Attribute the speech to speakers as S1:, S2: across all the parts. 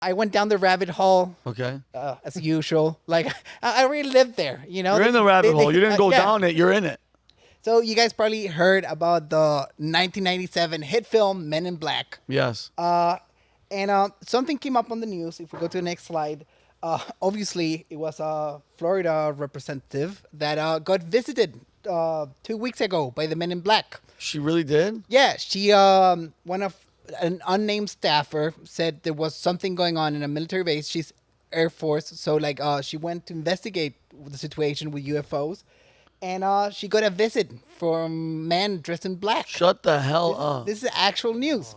S1: I went down the rabbit hole.
S2: Okay.
S1: As usual. Like, I already lived there, you know?
S2: You're in the rabbit hole. You didn't go down it. You're in it.
S1: So you guys probably heard about the 1997 hit film Men in Black.
S2: Yes.
S1: And something came up on the news. If we go to the next slide, obviously it was a Florida representative that got visited 2 weeks ago by the Men in Black.
S2: She really did?
S1: Yeah, she an unnamed staffer said there was something going on in a military base. She's Air Force, so she went to investigate the situation with UFOs, and she got a visit from man dressed in black.
S2: Shut the hell up!
S1: This is actual news.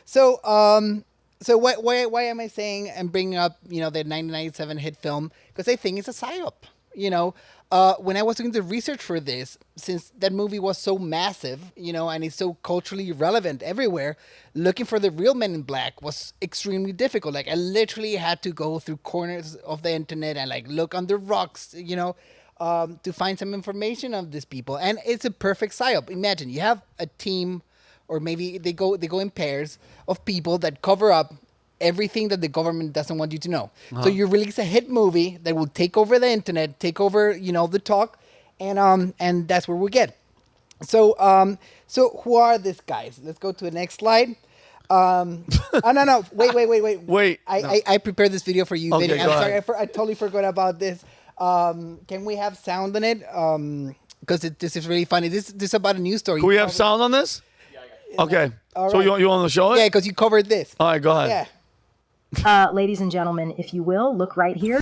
S1: So why am I saying and bringing up the 1997 hit film? Because I think it's a psyop. When I was doing the research for this, since that movie was so massive, and it's so culturally relevant everywhere, looking for the real Men in Black was extremely difficult. Like, I literally had to go through corners of the internet and look under rocks, to find some information of these people. And it's a perfect psyop. Imagine you have a team, or maybe they go in pairs of people that cover up everything that the government doesn't want you to know. So you release a hit movie that will take over the internet, take over, the talk, and that's where we get. So who are these guys? Let's go to the next slide. No. Wait. I prepared this video for you,
S2: Okay,
S1: Vinny. I'm
S2: go
S1: sorry,
S2: ahead.
S1: I totally forgot about this. Can we have sound on it? Because this is really funny. This is about a news story.
S2: Can we have sound on this? Okay.
S1: All
S2: So
S1: right.
S2: you want to show it?
S1: Yeah, because you covered this.
S2: All right, go ahead.
S1: Yeah.
S3: Ladies and gentlemen, if you will, look right here.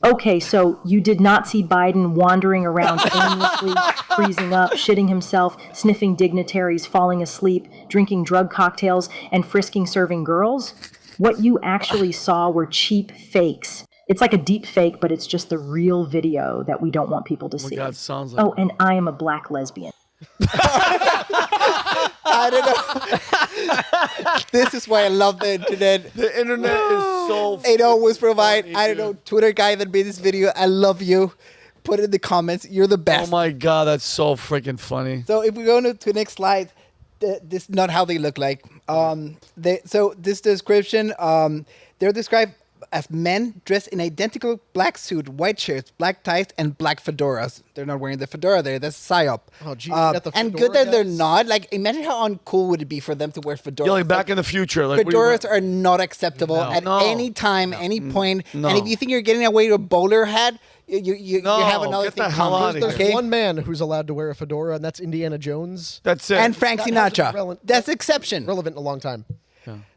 S3: Okay, so you did not see Biden wandering around aimlessly, freezing up, shitting himself, sniffing dignitaries, falling asleep, drinking drug cocktails, and frisking serving girls. What you actually saw were cheap fakes. It's like a deep fake, but it's just the real video that we don't want people to see.
S2: God, sounds like
S3: Oh, and I am a black lesbian.
S1: I don't know. This is why I love the internet.
S2: the internet is so.
S1: It always provide.
S2: funny,
S1: I don't
S2: dude.
S1: know, Twitter guy that made this video. I love you. Put it in the comments. You're the
S2: Oh
S1: best.
S2: my God, that's so freaking funny.
S1: So if we go to the next slide, this is not how they look like. So this description, they're described as men dressed in identical black suit, white shirts, black ties, and black fedoras. They're not wearing the fedora there. That's psyop.
S4: Oh, gee, you got the
S1: and
S4: fedora
S1: good that they're
S4: guys?
S1: not. Like, imagine how uncool would it be for them to wear fedoras.
S2: Yeah, like Back in the Future. Like, what do you
S1: Fedoras
S2: want?
S1: are not acceptable at
S2: No.
S1: any time, any point.
S2: No.
S1: And if you think you're getting away with a bowler hat, you
S2: No,
S1: have another
S2: get
S1: thing
S2: the hell
S1: coming.
S2: outta
S4: There's
S2: here.
S1: Okay?
S4: one man who's allowed to wear a fedora, and that's Indiana Jones.
S2: That's it.
S1: And Frank
S4: That hasn't
S1: Sinatra.
S4: been
S1: That's the exception.
S4: Relevant in a long time.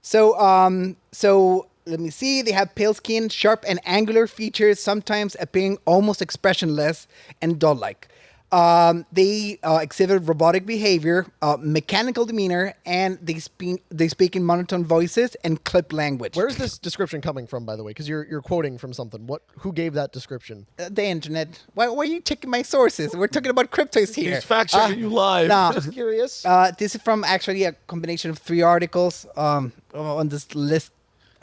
S1: So let me see. They have pale skin, sharp and angular features, sometimes appearing almost expressionless and doll-like. They exhibit robotic behavior, mechanical demeanor, and they speak in monotone voices and clipped language.
S4: Where's this description coming from, by the way? Because you're quoting from something. Who gave that description?
S1: The internet. Why are you checking my sources? We're talking about cryptids here.
S2: He's fact checking you live.
S1: Nah.
S4: Just curious.
S1: This is from actually a combination of 3 articles on this list.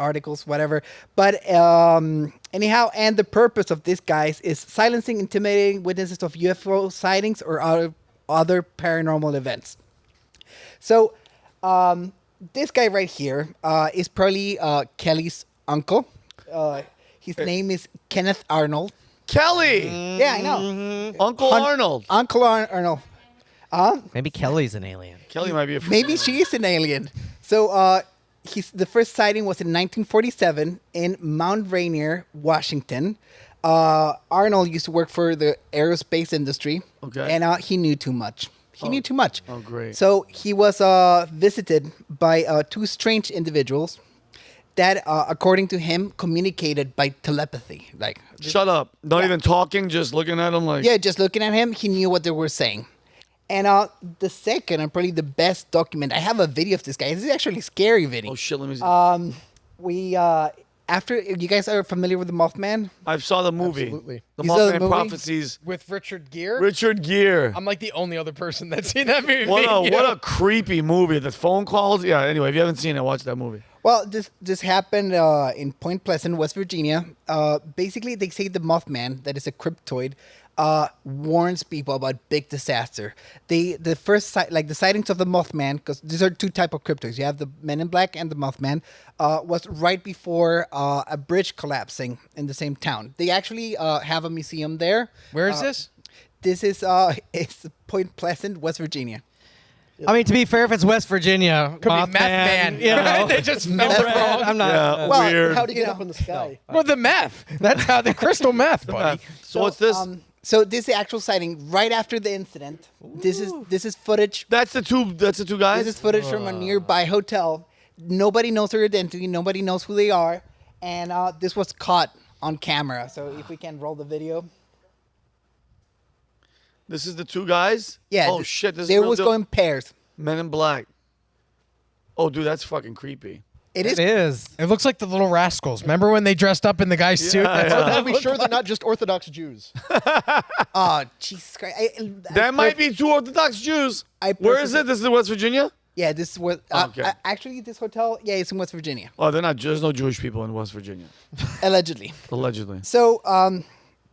S1: Articles, whatever. But anyhow, and the purpose of this, guys, is silencing intimidating witnesses of UFO sightings or other paranormal events. So this guy right here is probably Kelly's uncle. His name is Kenneth Arnold.
S2: Kelly.
S1: Yeah, I know.
S2: Uncle Arnold.
S1: Uncle Arnold.
S5: Maybe Kelly's an alien.
S2: Kelly might be a
S1: Maybe she is an alien. So the first sighting was in 1947 in Mount Rainier, Washington. Arnold used to work for the aerospace industry.
S2: Okay.
S1: And he knew too much. He knew too much.
S2: Oh, great.
S1: So he was visited by 2 strange individuals that, according to him, communicated by telepathy. Like,
S2: Shut up. Not even talking, just looking at him like.
S1: yeah, just looking at him, he knew what they were saying. And the second and probably the best document, I have a video of this guy. This is actually a scary video.
S2: Oh, shit, let me see.
S1: We after you guys are familiar with the Mothman?
S2: I saw the movie.
S4: Absolutely.
S2: The
S1: You saw the
S2: Mothman
S1: movie?
S2: Prophecies.
S6: With Richard Gere.
S2: Richard Gere.
S6: I'm like the only other person that's seen that movie.
S2: What a creepy movie. The phone calls. Yeah, anyway, if you haven't seen it, watch that movie.
S1: Well, this happened in Point Pleasant, West Virginia. Basically, they say the Mothman, that is a cryptoid, warns people about big disaster. The first the sightings of the Mothman, because these are two type of cryptids. You have the Men in Black and the Mothman. Was right before a bridge collapsing in the same town. They actually have a museum there.
S6: Where is this?
S1: This is it's Point Pleasant, West Virginia.
S5: I mean, to be fair, if it's West Virginia,
S6: Could be meth man.
S5: you know,
S6: They just spelled it wrong.
S5: I'm not.
S2: Yeah,
S1: Well,
S2: weird.
S4: How'd he get up in the sky?
S6: Well, the meth. That's how the crystal meth, buddy.
S2: So what's this?
S1: So this is the actual sighting right after the incident. This is footage.
S2: That's the two guys.
S1: This is footage from a nearby hotel. Nobody knows their identity. Nobody knows who they are, and this was caught on camera. So if we can roll the video.
S2: This is the two guys?
S1: Yeah.
S2: Oh, shit. This is
S1: they
S2: real
S1: was
S2: deal?
S1: going pairs.
S2: Men in Black. Oh, dude, that's fucking creepy.
S1: It is.
S5: It is.
S6: It looks like the Little Rascals. Remember when they dressed up in the guy's suit? That's what
S4: Are
S6: that
S4: we
S6: looked
S4: sure
S6: like.
S4: they're not just Orthodox Jews?
S1: Oh, Jesus Christ.
S2: That might be two Orthodox Jews. Where is it? This is in West Virginia?
S1: Yeah, this is what.
S2: Okay.
S1: Actually, this hotel, yeah, it's in West Virginia.
S2: Oh, they're not. There's no Jewish people in West Virginia.
S1: Allegedly.
S2: Allegedly.
S1: So,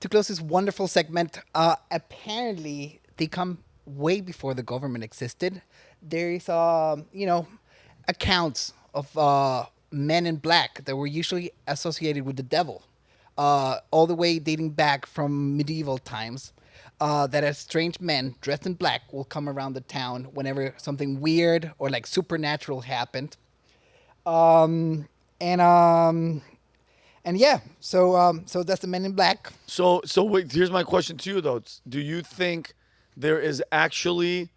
S1: to close this wonderful segment, apparently they come way before the government existed. There is, accounts of men in black that were usually associated with the devil, all the way dating back from medieval times. That a strange men dressed in black will come around the town whenever something weird or like supernatural happened. And yeah, so that's the Men in Black.
S2: So wait, here's my question to you though. Do you think there is actually,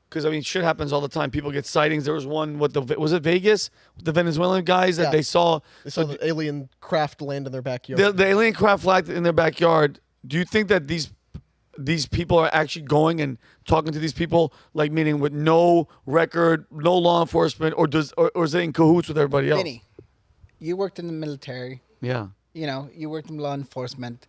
S2: because I mean shit happens all the time. People get sightings. There was one. Was it Vegas? With the Venezuelan guys that they saw.
S4: They saw the alien craft land in their backyard.
S2: The alien craft landed in their backyard. Do you think that these people are actually going and talking to these people, like meaning with no record, no law enforcement, or is it in cahoots with everybody else?
S1: Vinny, you worked in the military.
S2: Yeah.
S1: You worked in law enforcement.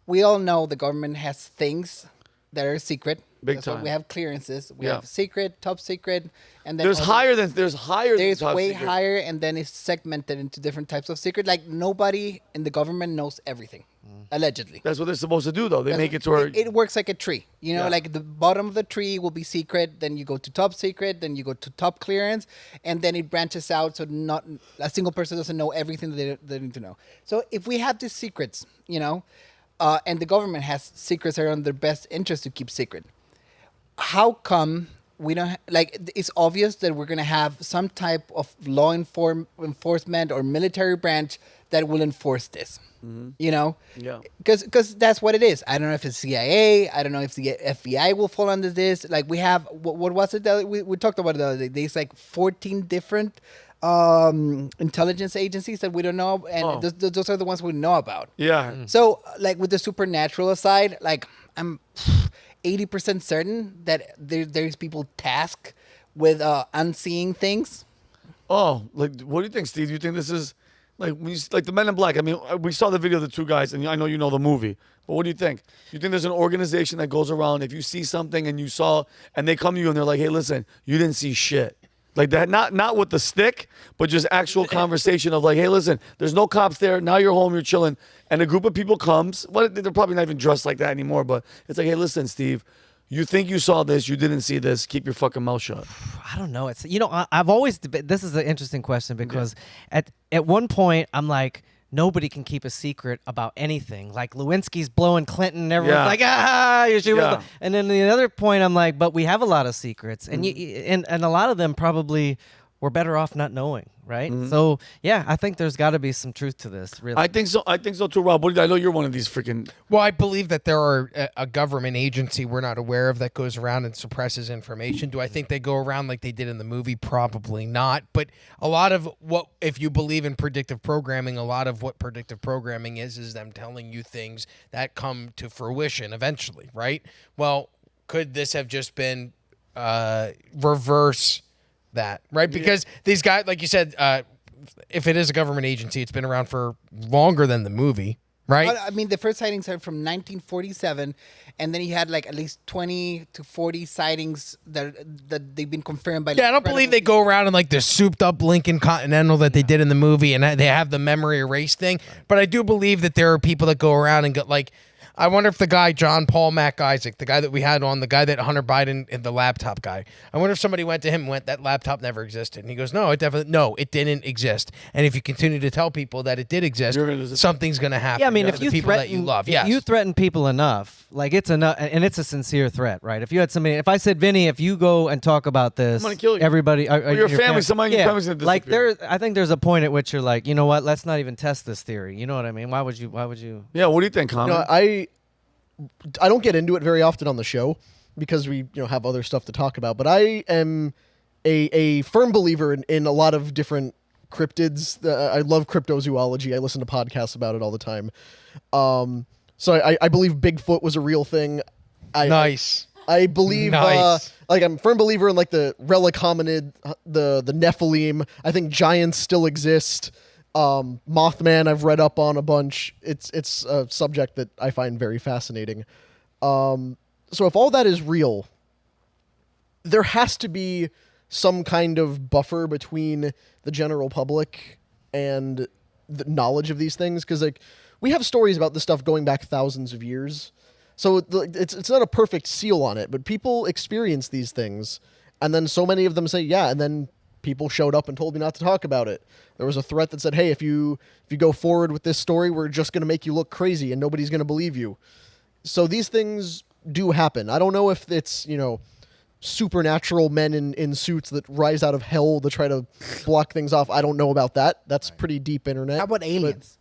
S1: We all know the government has things that are secret.
S2: Big
S1: That's why
S2: time.
S1: we have clearances. We
S2: Yeah.
S1: have secret, top secret, and then
S2: There's higher than
S1: There's
S2: top
S1: way
S2: secret.
S1: higher, and then it's segmented into different types of secret. Like nobody in the government knows everything, allegedly.
S2: That's what they're supposed to do, though. They
S1: That's
S2: make
S1: what-
S2: it to where
S1: it works like a tree.
S2: Yeah.
S1: Like the bottom of the tree will be secret, then you go to top secret, then you go to top clearance, and then it branches out so not a single person doesn't know everything that they need to know. So if we have these secrets, and the government has secrets that are in their best interest to keep secret, how come we don't it's obvious that we're going to have some type of law enforcement or military branch that will enforce this,
S2: Yeah.
S1: because that's what it is. I don't know if it's CIA. I don't know if the FBI will fall under this. Like we have, what was it that we talked about the other day? There's like 14 different intelligence agencies that we don't know, and those are the ones we know about.
S2: Yeah.
S1: So, like with the supernatural aside, like I'm 80% certain that there's people tasked with unseeing things.
S2: Oh, like what do you think, Steve? Do you think this is like the Men in Black? I mean, we saw the video of the two guys, and I know you know the movie. But what do you think? You think there's an organization that goes around if you see something and they come to you and they're like, "Hey, listen, you didn't see shit." Like that, not with the stick, but just actual conversation of like, hey, listen, there's no cops there. Now you're home, you're chilling. And a group of people comes. Well, they're probably not even dressed like that anymore, but it's like, hey, listen, Steve, you think you saw this, you didn't see this. Keep your fucking mouth shut.
S5: I don't know. It's I've always this is an interesting question because at one point I'm like, nobody can keep a secret about anything. Like Lewinsky's blowing Clinton, and everyone's like, you're shooting.
S2: Yeah.
S5: And then the other point, I'm like, but we have a lot of secrets, and and a lot of them probably we're better off not knowing, right? So yeah, I think there's got to be some truth to this. Really,
S2: I think so too, Rob. I know you're one of these freaking.
S6: Well, I believe that there are a government agency we're not aware of that goes around and suppresses information. Do I think they go around like they did in the movie? Probably not. But a lot of if you believe in predictive programming, a lot of what predictive programming is them telling you things that come to fruition eventually, right? Well, could this have just been reverse that, right? Because these guys, like you said, if it is a government agency, it's been around for longer than the movie, right?
S1: I mean, the first sightings are from 1947, and then he had like at least 20 to 40 sightings that they've been confirmed by.
S6: Yeah, I don't believe they go around in like the souped up Lincoln Continental that they did in the movie, and they have the memory erase thing. But I do believe that there are people that go around and go like, I wonder if the guy, John Paul Mac Isaac, the guy that we had on, the guy that Hunter Biden, and the laptop guy, I wonder if somebody went to him and went, that laptop never existed. And he goes, no, it didn't exist. And if you continue to tell people that it did exist, something's going to happen.
S5: Yeah, I mean,
S6: to
S5: if
S6: the
S5: you
S6: people
S5: threaten,
S6: that you love,
S5: if you threaten people enough, like it's enough, and it's a sincere threat, right? If you had somebody, if I said, Vinny, if you go and talk about this,
S2: I'm gonna kill you.
S5: everybody,
S2: your family, somebody in your family's gonna
S5: like
S2: disappear.
S5: I think there's a point at which you're like, you know what? Let's not even test this theory. You know what I mean? Why would you?
S2: Yeah. What do you think, Connor?
S4: I don't get into it very often on the show because we have other stuff to talk about. But I am a firm believer in a lot of different cryptids. I love cryptozoology. I listen to podcasts about it all the time. So I believe Bigfoot was a real thing.
S6: Nice.
S4: I believe,
S6: Nice.
S4: I'm a firm believer in like the relic hominid, the Nephilim. I think giants still exist. Mothman I've read up on a bunch. It's a subject that I find very fascinating. So if all that is real, there has to be some kind of buffer between the general public and the knowledge of these things, because like we have stories about this stuff going back thousands of years. So it's not a perfect seal on it, but people experience these things, and then so many of them say, yeah, and then people showed up and told me not to talk about it. There was a threat that said, hey, if you go forward with this story, we're just going to make you look crazy and nobody's going to believe you. So these things do happen. I don't know if it's, supernatural men in suits that rise out of hell to try to block things off. I don't know about that. That's pretty deep internet.
S1: How about aliens?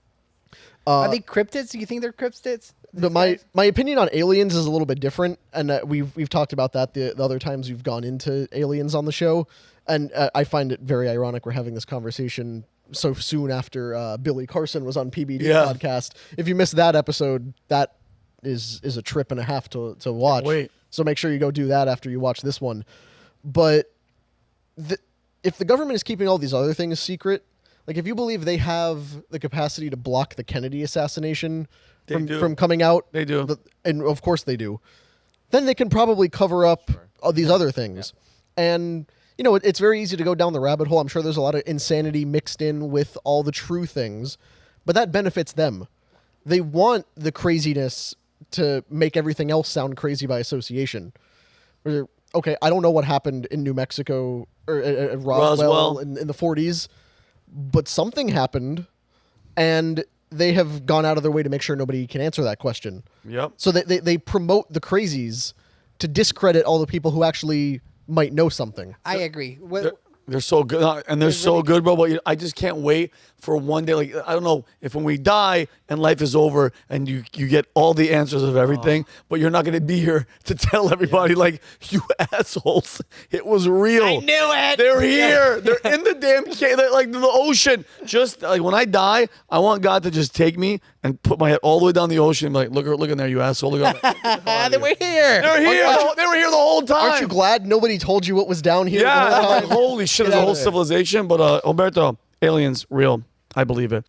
S1: Are they cryptids? Do you think they're cryptids?
S4: My opinion on aliens is a little bit different, and we've talked about that the other times we've gone into aliens on the show, and I find it very ironic we're having this conversation so soon after Billy Carson was on PBD podcast. If you missed that episode, that is a trip and a half to watch.
S2: Wait.
S4: So make sure you go do that after you watch this one. But if the government is keeping all these other things secret, like if you believe they have the capacity to block the Kennedy assassination from coming out,
S2: They do.
S4: And of course they do, then they can probably cover up all these other things. Yeah. And, it's very easy to go down the rabbit hole. I'm sure there's a lot of insanity mixed in with all the true things, but that benefits them. They want the craziness to make everything else sound crazy by association. Okay, I don't know what happened in New Mexico or Roswell in the 40s, but something happened, and they have gone out of their way to make sure nobody can answer that question.
S2: Yep.
S4: So they promote the crazies to discredit all the people who actually might know something.
S1: I agree.
S2: They're so good, and they're so good, bro. But I just can't wait for one day. Like, I don't know if when we die and life is over and you get all the answers of everything, but you're not going to be here to tell everybody, like, you assholes, it was real.
S5: I knew it.
S2: They're here. They're in the damn cave. They're like the ocean. Just like when I die, I want God to just take me and put my head all the way down the ocean and be like, look in there, you asshole. Look
S1: They were here.
S2: They're here. They were here the whole time.
S4: Aren't you glad nobody told you what was down here?
S2: Yeah.
S4: The whole time?
S2: Holy shit, there's a whole civilization. But Alberto, aliens, real. I believe it.